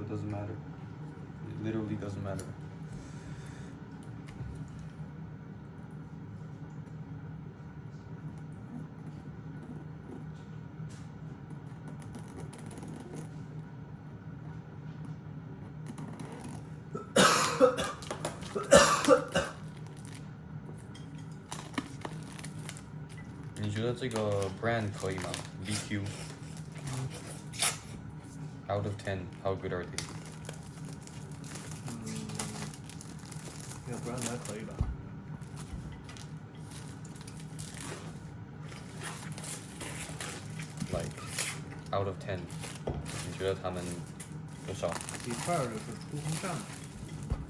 it doesn't matter. It literally doesn't matter.你觉得这个 brand 可以吗 ？BQ out of 10, how good are they? 这个 brand 还可以吧。Like out of 10, 你觉得他们多少 Declare 是出风扇的，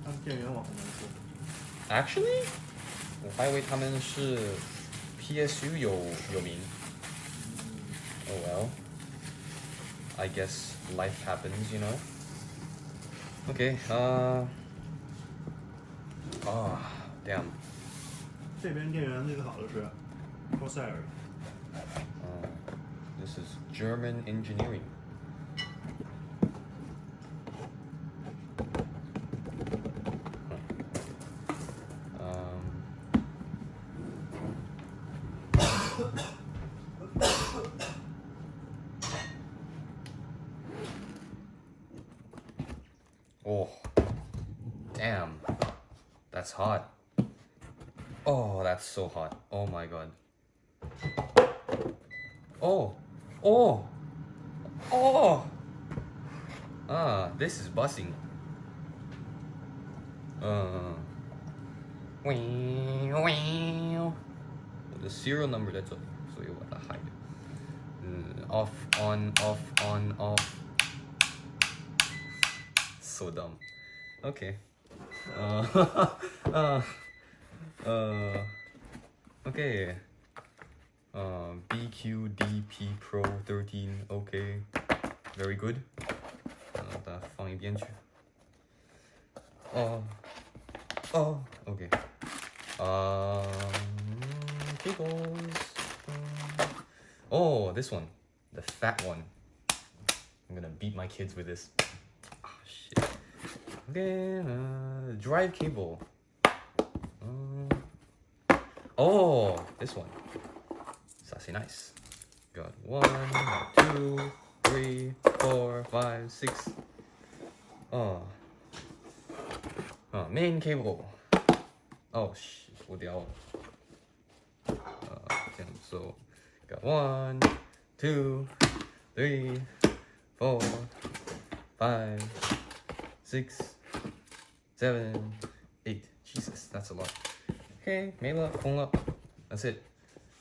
他们店员我很难说。？Actually， 我还以为他们是 PSU 有名。Oh well, I guess life happens, you know. Okay, damn. 这边店员最好的是 Corsair。This is German engineering. Oh, damn, that's hot. Oh, that's so hot. Oh my god. Oh, this is buzzing. The serial number that's up, so you want to hide it. Off, on, off, on, off. So dumb. Okay. Okay. BQDP Pro 13. Okay. Very good. 把它放一边去。Okay. Cables. Oh, this one. The fat one. I'm gonna beat my kids with this. Ah, shit. Okay, drive cable. Oh, this one. It's actually nice. Got 1, 2, 3, 4, 5, 6. Main cable. Oh shit, 我掉了。So got 1, 2, 3, 4, 5, 6, 7, 8. Jesus, that's a lot. Okay, 没了，空了。That's it.